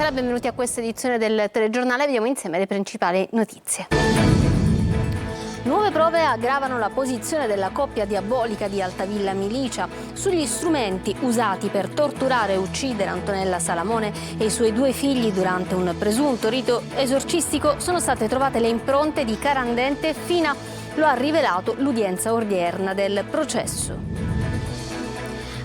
Buonasera, benvenuti a questa edizione del telegiornale. Vediamo insieme le principali notizie. Nuove prove aggravano la posizione della coppia diabolica di Altavilla Milicia. Sugli strumenti usati per torturare e uccidere Antonella Salamone e i suoi 2 figli durante un presunto rito esorcistico sono state trovate le impronte di Carandente e Fina. Lo ha rivelato l'udienza odierna del processo.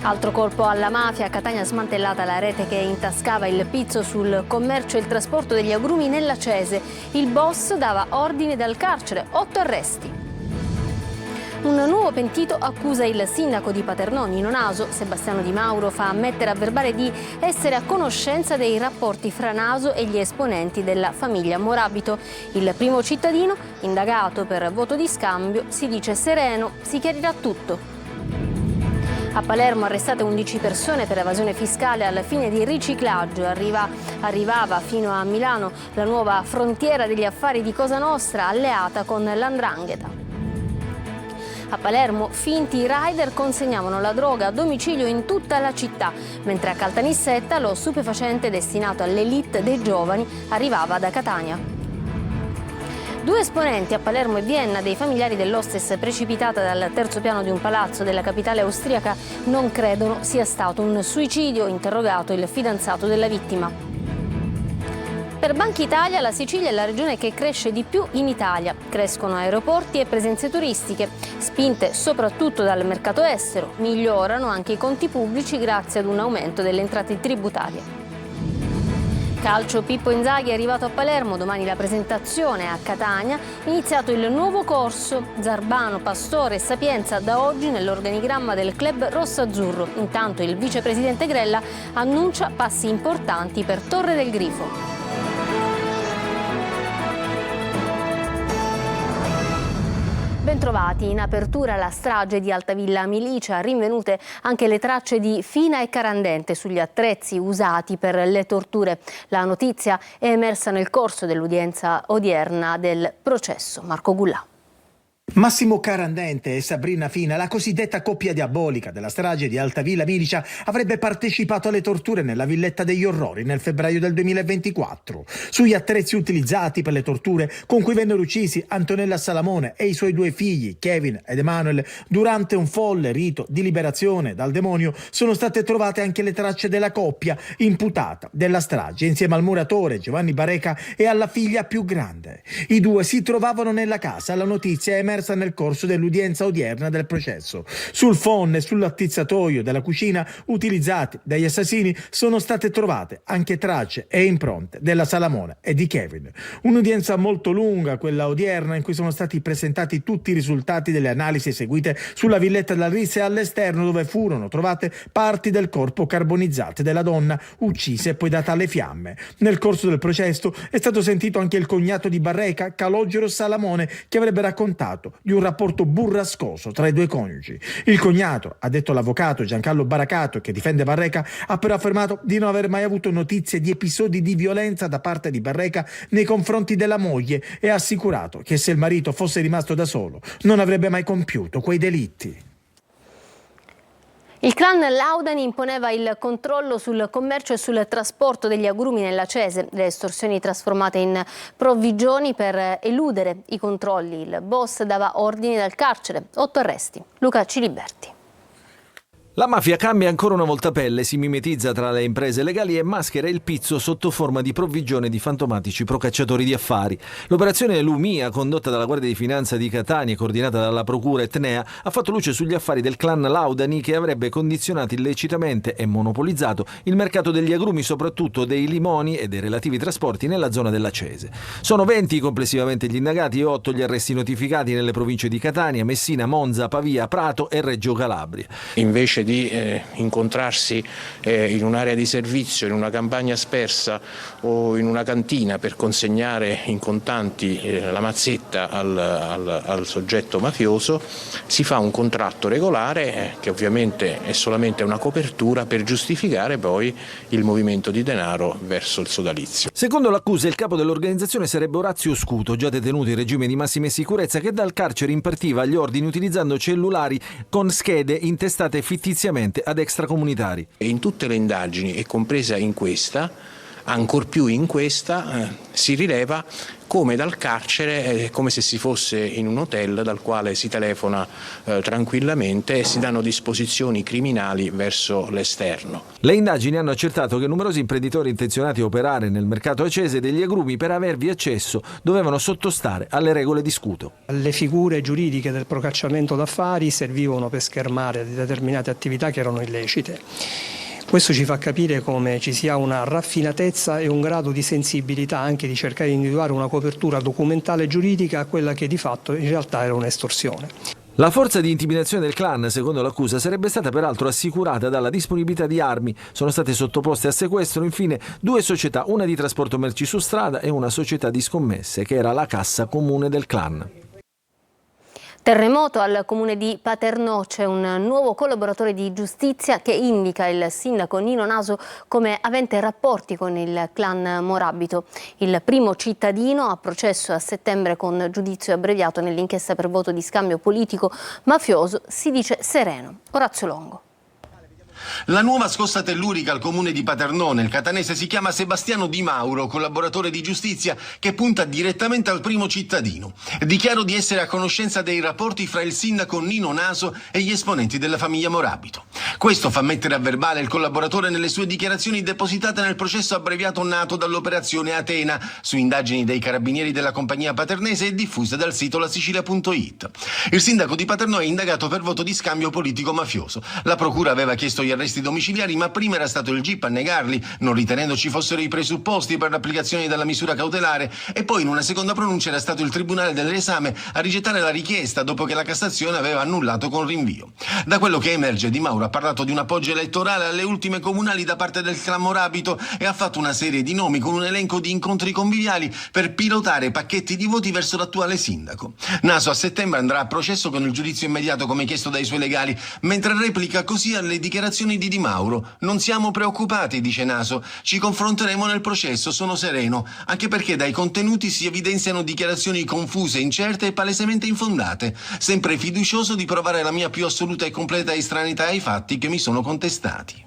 Altro colpo alla mafia, a Catania smantellata la rete che intascava il pizzo sul commercio e il trasporto degli agrumi nella Cese. Il boss dava ordini dal carcere, 8 arresti. Un nuovo pentito accusa il sindaco di Paternò, Nino Naso. Sebastiano Di Mauro fa ammettere a verbale di essere a conoscenza dei rapporti fra Naso e gli esponenti della famiglia Morabito. Il primo cittadino, indagato per voto di scambio, si dice sereno, si chiarirà tutto. A Palermo arrestate 11 persone per evasione fiscale al fine di riciclaggio. Arrivava fino a Milano la nuova frontiera degli affari di Cosa Nostra, alleata con l''ndrangheta. A Palermo finti rider consegnavano la droga a domicilio in tutta la città, mentre a Caltanissetta lo stupefacente destinato all'elite dei giovani arrivava da Catania. 2 esponenti a Palermo e Vienna dei familiari dell'hostess precipitata dal terzo piano di un palazzo della capitale austriaca non credono sia stato un suicidio, interrogato il fidanzato della vittima. Per Banca Italia la Sicilia è la regione che cresce di più in Italia. Crescono aeroporti e presenze turistiche, spinte soprattutto dal mercato estero. Migliorano anche i conti pubblici grazie ad un aumento delle entrate tributarie. Calcio, Pippo Inzaghi è arrivato a Palermo, domani la presentazione a Catania, iniziato il nuovo corso, Zarbano, Pastore e Sapienza da oggi nell'organigramma del club rosso-azzurro. Intanto il vicepresidente Grella annuncia passi importanti per Torre del Grifo. Bentrovati, in apertura la strage di Altavilla Milicia, rinvenute anche le tracce di Fina e Carandente sugli attrezzi usati per le torture. La notizia è emersa nel corso dell'udienza odierna del processo. Marco Gullà. Massimo Carandente e Sabrina Fina, la cosiddetta coppia diabolica della strage di Altavilla Milicia, avrebbe partecipato alle torture nella Villetta degli Orrori nel febbraio del 2024. Sugli attrezzi utilizzati per le torture con cui vennero uccisi Antonella Salamone e i suoi 2 figli, Kevin ed Emanuele, durante un folle rito di liberazione dal demonio, sono state trovate anche le tracce della coppia imputata della strage, insieme al muratore Giovanni Barreca e alla figlia più grande. I 2 si trovavano nella casa, la notizia è emersa nel corso dell'udienza odierna del processo. Sul phon e sull'attizzatoio della cucina utilizzati dagli assassini sono state trovate anche tracce e impronte della Salamone e di Kevin. Un'udienza molto lunga, quella odierna, in cui sono stati presentati tutti i risultati delle analisi eseguite sulla villetta della Rissa e all'esterno, dove furono trovate parti del corpo carbonizzate della donna uccisa e poi data alle fiamme. Nel corso del processo è stato sentito anche il cognato di Barreca, Calogero Salamone, che avrebbe raccontato di un rapporto burrascoso tra i 2 coniugi. Il cognato, ha detto l'avvocato Giancarlo Baracato, che difende Barreca, ha però affermato di non aver mai avuto notizie di episodi di violenza da parte di Barreca nei confronti della moglie e ha assicurato che se il marito fosse rimasto da solo non avrebbe mai compiuto quei delitti. Il clan Laudani imponeva il controllo sul commercio e sul trasporto degli agrumi nella Cese, le estorsioni trasformate in provvigioni per eludere i controlli. Il boss dava ordini dal carcere, 8 arresti. Luca Ciliberti. La mafia cambia ancora una volta pelle, si mimetizza tra le imprese legali e maschera il pizzo sotto forma di provvigione di fantomatici procacciatori di affari. L'operazione Lumia, condotta dalla Guardia di Finanza di Catania e coordinata dalla Procura etnea, ha fatto luce sugli affari del clan Laudani, che avrebbe condizionato illecitamente e monopolizzato il mercato degli agrumi, soprattutto dei limoni e dei relativi trasporti nella zona della Cese. Sono 20 complessivamente gli indagati e 8 gli arresti notificati nelle province di Catania, Messina, Monza, Pavia, Prato e Reggio Calabria. Invece di incontrarsi in un'area di servizio, in una campagna spersa o in una cantina per consegnare in contanti la mazzetta al soggetto mafioso, si fa un contratto regolare che ovviamente è solamente una copertura per giustificare poi il movimento di denaro verso il sodalizio. Secondo l'accusa, il capo dell'organizzazione sarebbe Orazio Scuto, già detenuto in regime di massima sicurezza, che dal carcere impartiva gli ordini utilizzando cellulari con schede intestate fittiziamente ad extracomunitari. In tutte le indagini, e compresa in questa, Ancor più in questa si rileva come dal carcere, come se si fosse in un hotel dal quale si telefona tranquillamente e si danno disposizioni criminali verso l'esterno. Le indagini hanno accertato che numerosi imprenditori intenzionati a operare nel mercato accese degli agrumi per avervi accesso dovevano sottostare alle regole di scudo. Le figure giuridiche del procacciamento d'affari servivano per schermare determinate attività che erano illecite. Questo ci fa capire come ci sia una raffinatezza e un grado di sensibilità anche di cercare di individuare una copertura documentale giuridica a quella che di fatto in realtà era un'estorsione. La forza di intimidazione del clan, secondo l'accusa, sarebbe stata peraltro assicurata dalla disponibilità di armi. Sono state sottoposte a sequestro infine 2 società, una di trasporto merci su strada e una società di scommesse che era la cassa comune del clan. Terremoto al comune di Paternò, c'è un nuovo collaboratore di giustizia che indica il sindaco Nino Naso come avente rapporti con il clan Morabito. Il primo cittadino a processo a settembre con giudizio abbreviato nell'inchiesta per voto di scambio politico mafioso si dice sereno. Orazio Longo. La nuova scossa tellurica al comune di Paternò, nel catanese, si chiama Sebastiano Di Mauro, collaboratore di giustizia che punta direttamente al primo cittadino. Dichiaro di essere a conoscenza dei rapporti fra il sindaco Nino Naso e gli esponenti della famiglia Morabito. Questo fa mettere a verbale il collaboratore nelle sue dichiarazioni depositate nel processo abbreviato nato dall'operazione Atena, su indagini dei carabinieri della compagnia paternese e diffuse dal sito lasicilia.it. Il sindaco di Paternò è indagato per voto di scambio politico mafioso. La procura aveva chiesto gli arresti domiciliari, ma prima era stato il GIP a negarli, non ritenendo ci fossero i presupposti per l'applicazione della misura cautelare, e poi in una seconda pronuncia era stato il Tribunale dell'Esame a rigettare la richiesta dopo che la Cassazione aveva annullato con rinvio. Da quello che emerge, Di Mauro ha parlato di un appoggio elettorale alle ultime comunali da parte del clan Morabito e ha fatto una serie di nomi con un elenco di incontri conviviali per pilotare pacchetti di voti verso l'attuale sindaco. Naso a settembre andrà a processo con il giudizio immediato come chiesto dai suoi legali, mentre replica così alle dichiarazioni di Di Mauro. Non siamo preoccupati, dice Naso, ci confronteremo nel processo, sono sereno, anche perché dai contenuti si evidenziano dichiarazioni confuse, incerte e palesemente infondate, sempre fiducioso di provare la mia più assoluta e completa estraneità ai fatti che mi sono contestati.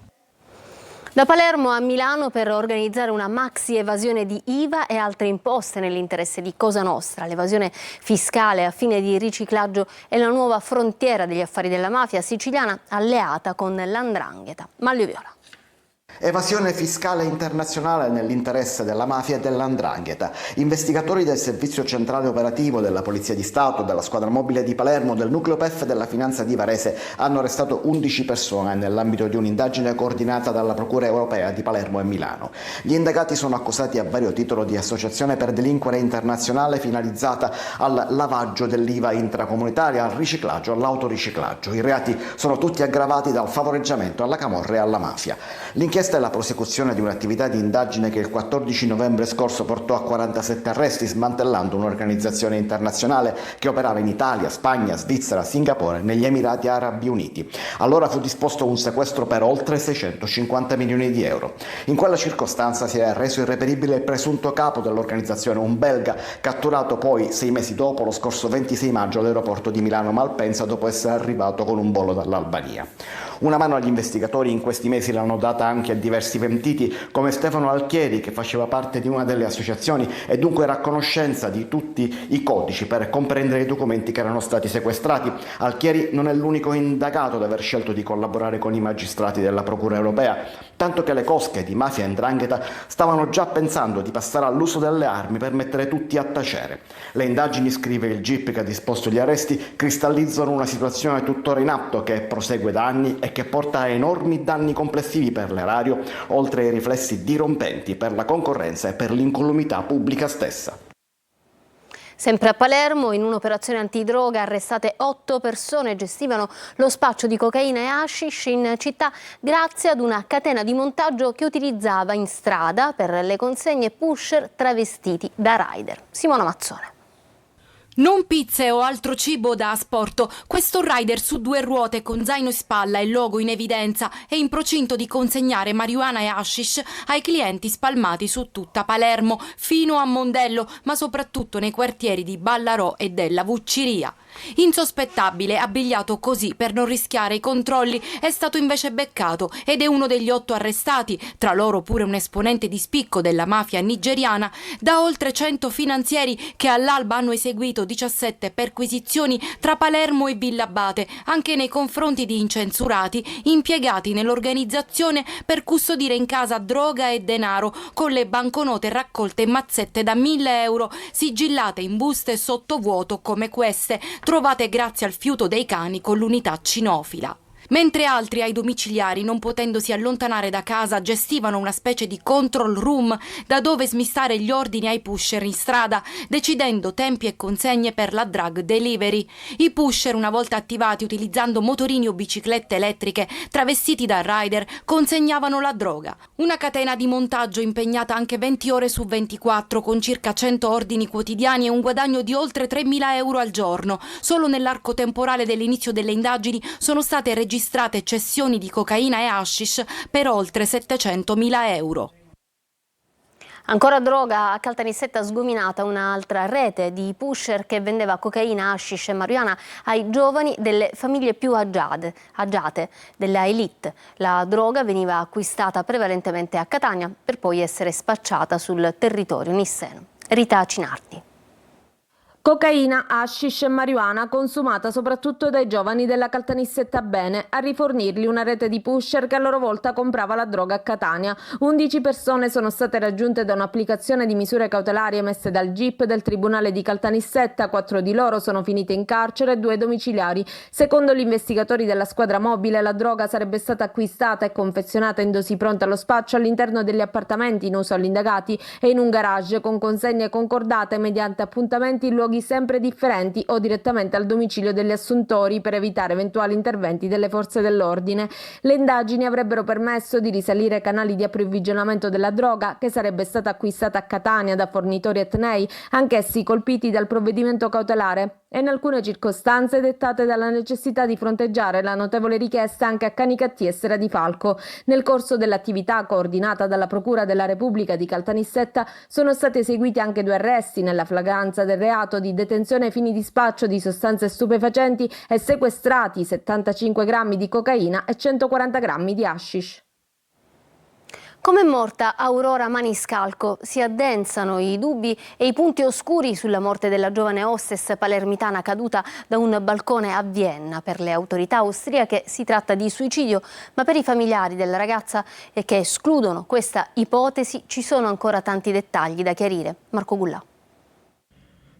Da Palermo a Milano per organizzare una maxi evasione di IVA e altre imposte nell'interesse di Cosa Nostra. L'evasione fiscale a fine di riciclaggio è la nuova frontiera degli affari della mafia siciliana alleata con l''ndrangheta. Maglio Viola. Evasione fiscale internazionale nell'interesse della mafia e dell''ndrangheta. Investigatori del Servizio Centrale Operativo della Polizia di Stato, della Squadra Mobile di Palermo, del Nucleo PEF della Finanza di Varese hanno arrestato 11 persone nell'ambito di un'indagine coordinata dalla Procura Europea di Palermo e Milano. Gli indagati sono accusati a vario titolo di associazione per delinquere internazionale finalizzata al lavaggio dell'IVA intracomunitaria, al riciclaggio, all'autoriciclaggio. I reati sono tutti aggravati dal favoreggiamento alla camorra e alla mafia. L'inchiesta è la prosecuzione di un'attività di indagine che il 14 novembre scorso portò a 47 arresti, smantellando un'organizzazione internazionale che operava in Italia, Spagna, Svizzera, Singapore e negli Emirati Arabi Uniti. Allora fu disposto un sequestro per oltre 650 milioni di euro. In quella circostanza si è reso irreperibile il presunto capo dell'organizzazione, un belga, catturato poi 6 mesi dopo, lo scorso 26 maggio, all'aeroporto di Milano Malpensa, dopo essere arrivato con un volo dall'Albania. Una mano agli investigatori in questi mesi l'hanno data anche a diversi pentiti come Stefano Alchieri, che faceva parte di una delle associazioni e dunque era a conoscenza di tutti i codici per comprendere i documenti che erano stati sequestrati. Alchieri non è l'unico indagato ad aver scelto di collaborare con i magistrati della Procura Europea, tanto che le cosche di mafia e 'ndrangheta stavano già pensando di passare all'uso delle armi per mettere tutti a tacere. Le indagini, scrive il GIP che ha disposto gli arresti, cristallizzano una situazione tuttora in atto che prosegue da anni e che porta a enormi danni complessivi per l'erario, oltre ai riflessi dirompenti per la concorrenza e per l'incolumità pubblica stessa. Sempre a Palermo, in un'operazione antidroga, arrestate 8 persone, gestivano lo spaccio di cocaina e hashish in città grazie ad una catena di montaggio che utilizzava in strada per le consegne pusher travestiti da rider. Simona Mazzone. Non pizze o altro cibo da asporto, questo rider su 2 ruote con zaino in spalla e logo in evidenza è in procinto di consegnare marijuana e hashish ai clienti spalmati su tutta Palermo, fino a Mondello, ma soprattutto nei quartieri di Ballarò e della Vucciria. Insospettabile, abbigliato così per non rischiare i controlli, è stato invece beccato ed è uno degli 8 arrestati, tra loro pure un esponente di spicco della mafia nigeriana, da oltre 100 finanzieri che all'alba hanno eseguito 17 perquisizioni tra Palermo e Villa Abate, anche nei confronti di incensurati impiegati nell'organizzazione per custodire in casa droga e denaro, con le banconote raccolte in mazzette da 1.000 euro, sigillate in buste sottovuoto come queste, trovate grazie al fiuto dei cani con l'unità cinofila. Mentre altri ai domiciliari, non potendosi allontanare da casa, gestivano una specie di control room da dove smistare gli ordini ai pusher in strada, decidendo tempi e consegne per la drug delivery. I pusher, una volta attivati utilizzando motorini o biciclette elettriche travestiti da rider, consegnavano la droga. Una catena di montaggio impegnata anche 20 ore su 24, con circa 100 ordini quotidiani e un guadagno di oltre 3.000 euro al giorno. Solo nell'arco temporale dell'inizio delle indagini sono state registrate cessioni di cocaina e hashish per oltre 700.000 euro. Ancora droga, a Caltanissetta sgominata un'altra rete di pusher che vendeva cocaina, hashish e marijuana ai giovani delle famiglie più agiate, della elite. La droga veniva acquistata prevalentemente a Catania per poi essere spacciata sul territorio nisseno. Rita Cinardi. Cocaina, hashish e marijuana consumata soprattutto dai giovani della Caltanissetta Bene, a rifornirli una rete di pusher che a loro volta comprava la droga a Catania. 11 persone sono state raggiunte da un'applicazione di misure cautelari emesse dal GIP del Tribunale di Caltanissetta, 4 di loro sono finite in carcere e 2 domiciliari. Secondo gli investigatori della squadra mobile, la droga sarebbe stata acquistata e confezionata in dosi pronte allo spaccio all'interno degli appartamenti in uso agli indagati e in un garage, con consegne concordate mediante appuntamenti in luoghi sempre differenti o direttamente al domicilio degli assuntori per evitare eventuali interventi delle forze dell'ordine. Le indagini avrebbero permesso di risalire canali di approvvigionamento della droga che sarebbe stata acquistata a Catania da fornitori etnei, anch'essi colpiti dal provvedimento cautelare, e in alcune circostanze dettate dalla necessità di fronteggiare la notevole richiesta anche a Canicattì e Serra di Falco. Nel corso dell'attività coordinata dalla Procura della Repubblica di Caltanissetta sono stati eseguiti anche 2 arresti nella flagranza del reato di detenzione ai fini di spaccio di sostanze stupefacenti e sequestrati 75 grammi di cocaina e 140 grammi di hashish. Come è morta Aurora Maniscalco? Si addensano i dubbi e i punti oscuri sulla morte della giovane hostess palermitana caduta da un balcone a Vienna. Per le autorità austriache si tratta di suicidio, ma per i familiari della ragazza che escludono questa ipotesi ci sono ancora tanti dettagli da chiarire. Marco Gullà.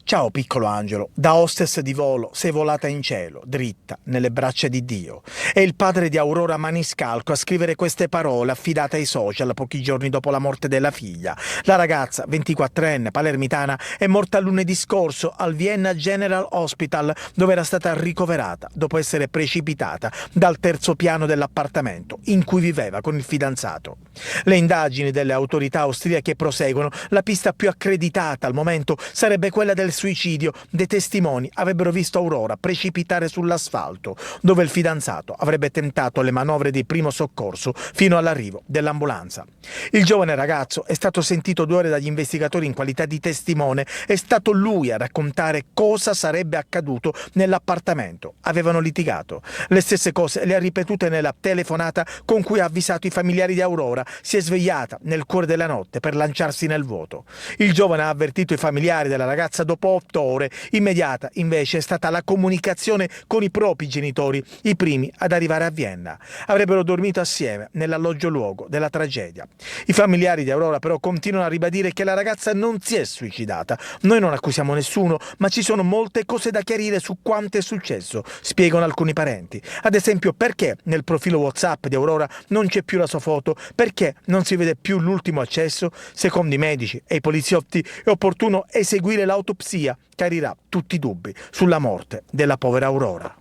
Ciao piccolo angelo, da hostess di volo sei volata in cielo, dritta, nelle braccia di Dio. È il padre di Aurora Maniscalco a scrivere queste parole affidate ai social pochi giorni dopo la morte della figlia. La ragazza, 24enne, palermitana, è morta lunedì scorso al Vienna General Hospital, dove era stata ricoverata dopo essere precipitata dal 3° piano dell'appartamento in cui viveva con il fidanzato. Le indagini delle autorità austriache proseguono. La pista più accreditata al momento sarebbe quella del suicidio. Dei testimoni avrebbero visto Aurora precipitare sull'asfalto, dove il fidanzato avrebbe tentato le manovre di primo soccorso fino all'arrivo dell'ambulanza. Il giovane ragazzo è stato sentito 2 ore dagli investigatori in qualità di testimone. È stato lui a raccontare cosa sarebbe accaduto nell'appartamento. Avevano litigato. Le stesse cose le ha ripetute nella telefonata con cui ha avvisato i familiari di Aurora. Si è svegliata nel cuore della notte per lanciarsi nel vuoto. Il giovane ha avvertito i familiari della ragazza dopo 8 ore. Immediata invece è stata la comunicazione con i propri genitori, i primi ad arrivare a Vienna. Avrebbero dormito assieme nell'alloggio luogo della tragedia. I familiari di Aurora però continuano a ribadire che la ragazza non si è suicidata. Noi non accusiamo nessuno, ma ci sono molte cose da chiarire su quanto è successo, spiegano alcuni parenti. Ad esempio, perché nel profilo WhatsApp di Aurora non c'è più la sua foto? Perché non si vede più l'ultimo accesso? Secondo i medici e i poliziotti è opportuno eseguire l'autopsia. Chiarirà tutti i dubbi sulla morte della povera Aurora.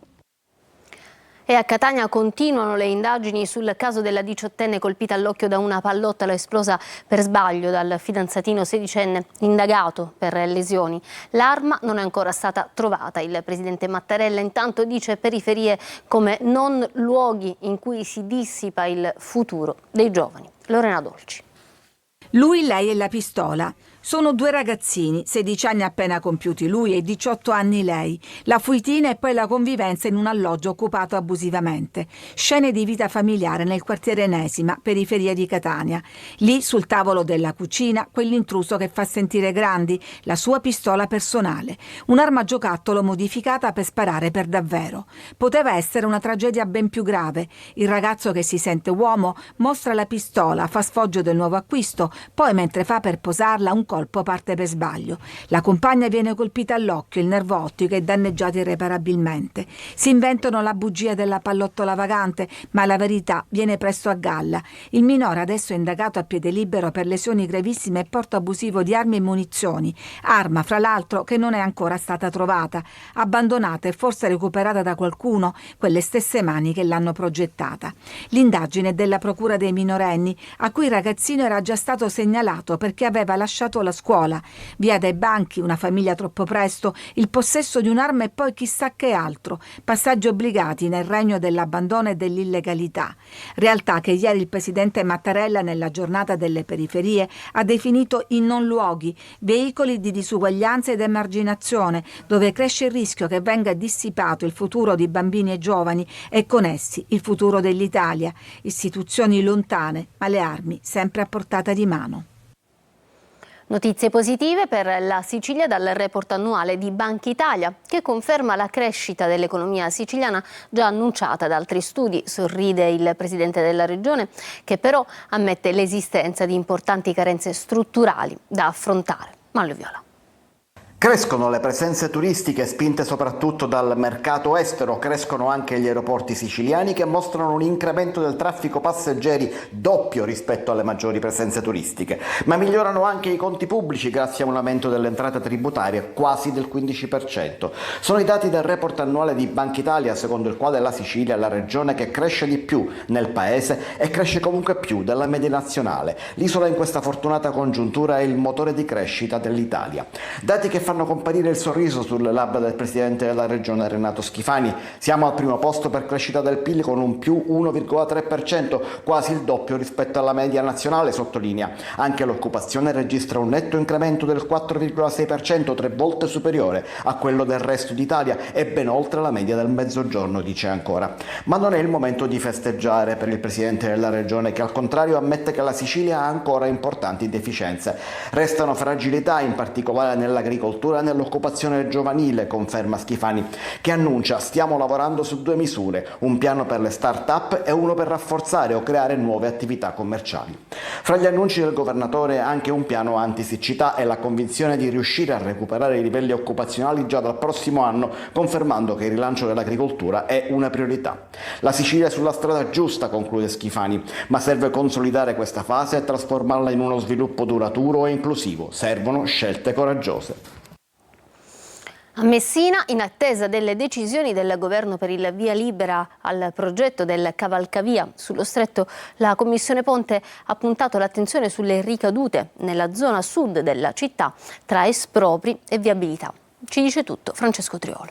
E a Catania continuano le indagini sul caso della 18enne colpita all'occhio da una pallottola esplosa per sbaglio dal fidanzatino 16enne indagato per lesioni. L'arma non è ancora stata trovata. Il presidente Mattarella intanto dice periferie come non luoghi in cui si dissipa il futuro dei giovani. Lorena Dolci. Lui, lei e la pistola. Sono due ragazzini, 16 anni appena compiuti lui e 18 anni lei. La fuitina e poi la convivenza in un alloggio occupato abusivamente. Scene di vita familiare nel quartiere Enesima, periferia di Catania. Lì, sul tavolo della cucina, quell'intruso che fa sentire grandi, la sua pistola personale. Un'arma giocattolo modificata per sparare per davvero. Poteva essere una tragedia ben più grave. Il ragazzo che si sente uomo mostra la pistola, fa sfoggio del nuovo acquisto, poi mentre fa per posarla un colpo parte per sbaglio. La compagna viene colpita all'occhio, il nervo ottico è danneggiato irreparabilmente. Si inventano la bugia della pallottola vagante, ma la verità viene presto a galla. Il minore adesso è indagato a piede libero per lesioni gravissime e porto abusivo di armi e munizioni. Arma, fra l'altro, che non è ancora stata trovata, abbandonata e forse recuperata da qualcuno, quelle stesse mani che l'hanno progettata. L'indagine è della procura dei minorenni, a cui il ragazzino era già stato segnalato perché aveva lasciato la scuola, via dai banchi, una famiglia troppo presto, il possesso di un'arma e poi chissà che altro, passaggi obbligati nel regno dell'abbandono e dell'illegalità. Realtà che ieri il presidente Mattarella nella giornata delle periferie ha definito i non luoghi, veicoli di disuguaglianza ed emarginazione, dove cresce il rischio che venga dissipato il futuro di bambini e giovani e con essi il futuro dell'Italia, istituzioni lontane, ma le armi sempre a portata di mano. Notizie positive per la Sicilia dal report annuale di Banca Italia, che conferma la crescita dell'economia siciliana già annunciata da altri studi. Sorride il presidente della regione, che però ammette l'esistenza di importanti carenze strutturali da affrontare. Manlio Viola. Crescono le presenze turistiche spinte soprattutto dal mercato estero, crescono anche gli aeroporti siciliani che mostrano un incremento del traffico passeggeri doppio rispetto alle maggiori presenze turistiche, ma migliorano anche i conti pubblici grazie a un aumento delle entrate tributarie quasi del 15%. Sono i dati del report annuale di Banca Italia, secondo il quale la Sicilia è la regione che cresce di più nel paese e cresce comunque più della media nazionale. L'isola in questa fortunata congiuntura è il motore di crescita dell'Italia. Dati che fanno comparire il sorriso sulle labbra del presidente della regione Renato Schifani. Siamo al primo posto per crescita del PIL con un più 1,3%, quasi il doppio rispetto alla media nazionale, sottolinea. Anche l'occupazione registra un netto incremento del 4,6%, 3 volte superiore a quello del resto d'Italia e ben oltre la media del Mezzogiorno, dice ancora. Ma non è il momento di festeggiare per il presidente della regione, che al contrario ammette che la Sicilia ha ancora importanti deficienze. Restano fragilità, in particolare nell'agricoltura e nell'occupazione giovanile, conferma Schifani, che annuncia: stiamo lavorando su 2 misure, un piano per le start-up e uno per rafforzare o creare nuove attività commerciali. Fra gli annunci del governatore anche un piano antisiccità e la convinzione di riuscire a recuperare i livelli occupazionali già dal prossimo anno, confermando che il rilancio dell'agricoltura è una priorità. La Sicilia è sulla strada giusta, conclude Schifani, ma serve consolidare questa fase e trasformarla in uno sviluppo duraturo e inclusivo. Servono scelte coraggiose. A Messina, in attesa delle decisioni del governo per il via libera al progetto del cavalcavia sullo stretto, la Commissione Ponte ha puntato l'attenzione sulle ricadute nella zona sud della città tra espropri e viabilità. Ci dice tutto Francesco Triolo.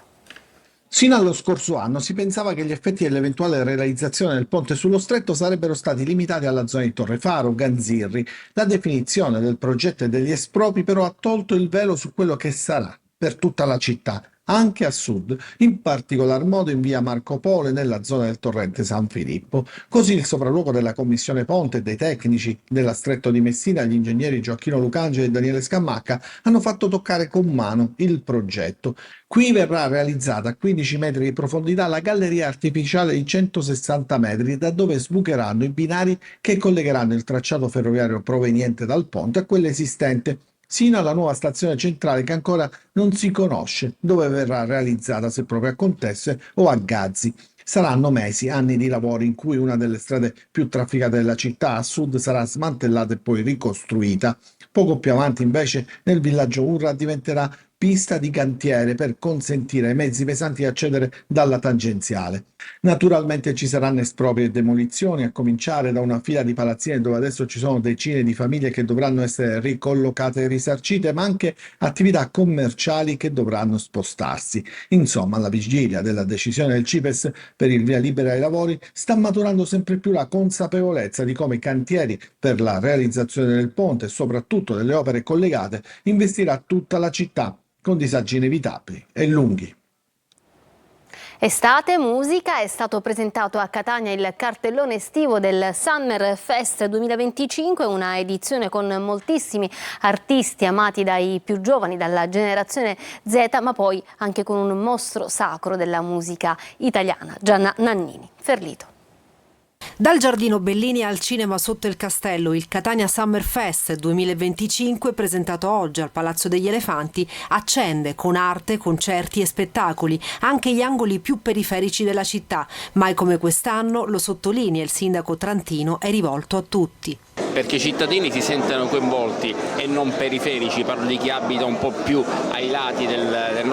Sino allo scorso anno si pensava che gli effetti dell'eventuale realizzazione del ponte sullo stretto sarebbero stati limitati alla zona di Torrefaro, Ganzirri. La definizione del progetto e degli espropri però ha tolto il velo su quello che sarà per tutta la città, anche a sud, in particolar modo in via Marco Polo e nella zona del torrente San Filippo. Così il sopralluogo della Commissione Ponte e dei tecnici della Stretto di Messina, gli ingegneri Gioacchino Lucangeli e Daniele Scammacca, hanno fatto toccare con mano il progetto. Qui verrà realizzata a 15 metri di profondità la galleria artificiale di 160 metri, da dove sbucheranno i binari che collegheranno il tracciato ferroviario proveniente dal ponte a quello esistente, sino alla nuova stazione centrale che ancora non si conosce dove verrà realizzata, se proprio a Contesse o a Gazzi. Saranno mesi, anni di lavori in cui una delle strade più trafficate della città a sud sarà smantellata e poi ricostruita. Poco più avanti invece nel villaggio Urra diventerà pista di cantiere per consentire ai mezzi pesanti di accedere dalla tangenziale. Naturalmente ci saranno espropri e demolizioni, a cominciare da una fila di palazzine dove adesso ci sono decine di famiglie che dovranno essere ricollocate e risarcite, ma anche attività commerciali che dovranno spostarsi. Insomma, alla vigilia della decisione del CIPES per il via libera ai lavori, sta maturando sempre più la consapevolezza di come i cantieri per la realizzazione del ponte e soprattutto delle opere collegate investirà tutta la città, con disagi inevitabili e lunghi. Estate, musica, è stato presentato a Catania il cartellone estivo del Summer Fest 2025, una edizione con moltissimi artisti amati dai più giovani, dalla generazione Z, ma poi anche con un mostro sacro della musica italiana, Gianna Nannini. Ferlito. Dal Giardino Bellini al cinema sotto il castello, il Catania Summer Fest 2025, presentato oggi al Palazzo degli Elefanti, accende con arte, concerti e spettacoli anche gli angoli più periferici della città. Mai come quest'anno, lo sottolinea il sindaco Trantino, è rivolto a tutti. Perché i cittadini si sentano coinvolti e non periferici, parlo di chi abita un po' più ai lati della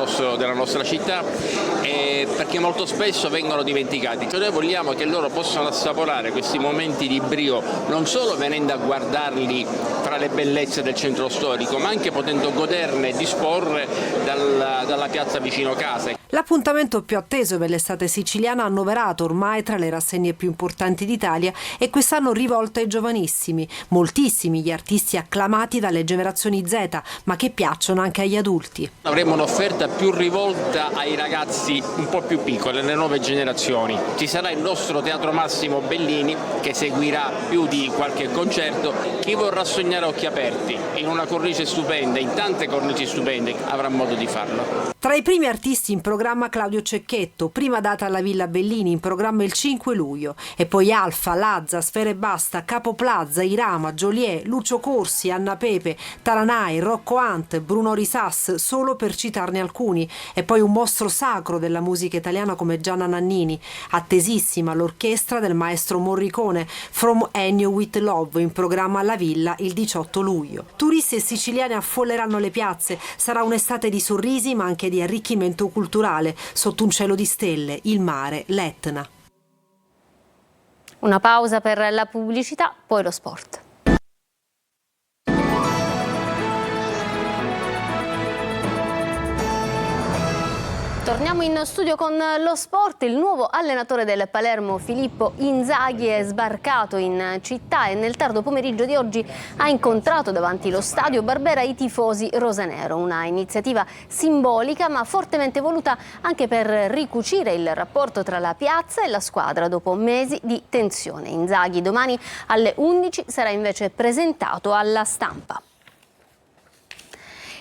nostra città, e perché molto spesso vengono dimenticati. Cioè noi vogliamo che loro possano assaporare questi momenti di brio, non solo venendo a guardarli fra le bellezze del centro storico, ma anche potendo goderne e disporre dalla piazza vicino casa. L'appuntamento più atteso per l'estate siciliana, annoverato ormai tra le rassegne più importanti d'Italia, è quest'anno rivolto ai giovanissimi. Moltissimi gli artisti acclamati dalle generazioni Z, ma che piacciono anche agli adulti. Avremo un'offerta più rivolta ai ragazzi un po' più piccoli, alle nuove generazioni. Ci sarà il nostro Teatro Massimo Bellini che seguirà più di qualche concerto. Chi vorrà sognare a occhi aperti in una cornice stupenda, in tante cornici stupende, avrà modo di farlo. Tra i primi artisti in programma Claudio Cecchetto, prima data alla Villa Bellini, in programma il 5 luglio, e poi Alfa, Lazza, Sfera Ebbasta, Capo Plaza, Irama, Joliet, Lucio Corsi, Anna Pepe, Taranai, Rocco Hunt, Bruno Risas, solo per citarne alcuni, e poi un mostro sacro della musica italiana come Gianna Nannini, attesissima l'orchestra del maestro Morricone, From Ennio with Love, in programma alla Villa il 18 luglio. Turisti e siciliani affolleranno le piazze, sarà un'estate di sorrisi ma anche di arricchimento culturale, sotto un cielo di stelle, il mare, l'Etna. Una pausa per la pubblicità, poi lo sport. Torniamo in studio con lo sport. Il nuovo allenatore del Palermo, Filippo Inzaghi, è sbarcato in città e nel tardo pomeriggio di oggi ha incontrato davanti lo stadio Barbera i tifosi rosanero. Una iniziativa simbolica ma fortemente voluta anche per ricucire il rapporto tra la piazza e la squadra dopo mesi di tensione. Inzaghi domani alle 11 sarà invece presentato alla stampa.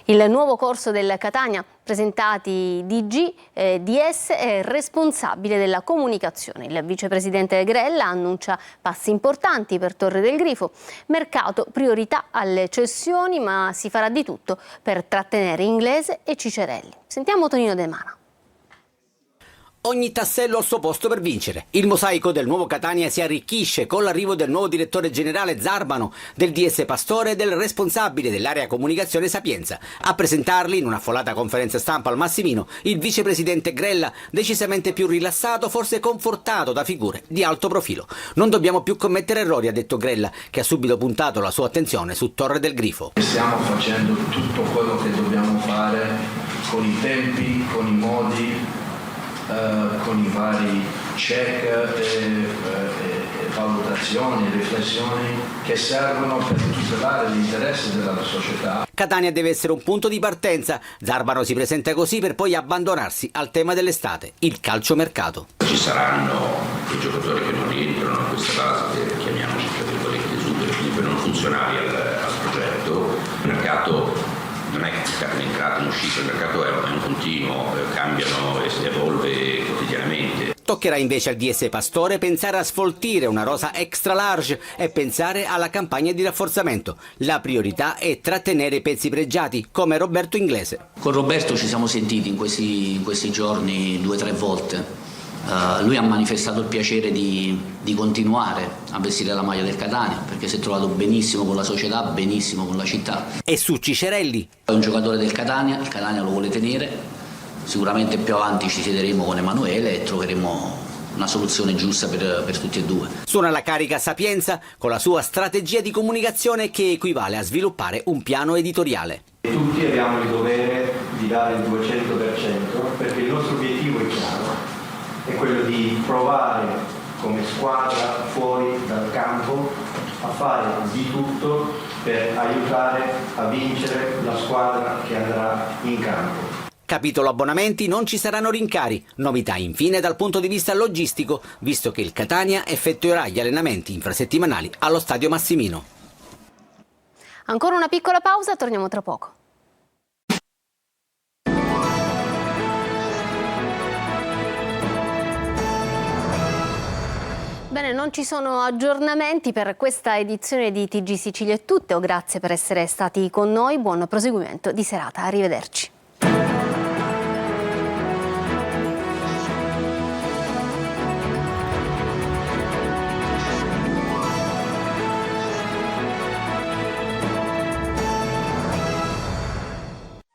Il nuovo corso del Catania, presentati DG, DS, è responsabile della comunicazione. Il vicepresidente Grella annuncia passi importanti per Torre del Grifo, mercato, priorità alle cessioni, ma si farà di tutto per trattenere Inglese e Cicerelli. Sentiamo Tonino De Mana. Ogni tassello al suo posto per vincere. Il mosaico del nuovo Catania si arricchisce con l'arrivo del nuovo direttore generale Zarbano, del DS Pastore e del responsabile dell'area comunicazione Sapienza. A presentarli in un'affollata conferenza stampa al Massimino il vicepresidente Grella, decisamente più rilassato, forse confortato da figure di alto profilo. Non dobbiamo più commettere errori, ha detto Grella, che ha subito puntato la sua attenzione su Torre del Grifo. Stiamo facendo tutto quello che dobbiamo fare con i tempi, con i modi, con i vari check e valutazioni, riflessioni che servono per tutelare l'interesse della società. Catania deve essere un punto di partenza. Zarbano si presenta così per poi abbandonarsi al tema dell'estate, il calciomercato. Ci saranno i giocatori che non rientrano in questa fase, che chiamiamoci tra virgolette esuberi, quindi non funzionali al progetto. Il mercato non è entrato in uscita, il mercato è un continuo, cambiano e si evolve quotidianamente. Toccherà invece al DS Pastore pensare a sfoltire una rosa extra large e pensare alla campagna di rafforzamento. La priorità è trattenere i pezzi pregiati come Roberto Inglese. Con Roberto ci siamo sentiti in questi giorni 2 o 3 volte Lui ha manifestato il piacere di continuare a vestire la maglia del Catania, perché si è trovato benissimo con la società, benissimo con la città. E su Cicerelli? È un giocatore del Catania, il Catania lo vuole tenere, sicuramente più avanti ci siederemo con Emanuele e troveremo una soluzione giusta per tutti e due. Suona la carica Sapienza con la sua strategia di comunicazione che equivale a sviluppare un piano editoriale. Tutti abbiamo il dovere di dare il 200% perché il nostro obiettivo è chiaro. È quello di provare come squadra fuori dal campo a fare di tutto per aiutare a vincere la squadra che andrà in campo. Capitolo abbonamenti, non ci saranno rincari. Novità infine dal punto di vista logistico, visto che il Catania effettuerà gli allenamenti infrasettimanali allo Stadio Massimino. Ancora una piccola pausa, torniamo tra poco. Bene, non ci sono aggiornamenti per questa edizione di TG Sicilia è tutto. Grazie per essere stati con noi, buon proseguimento di serata, arrivederci.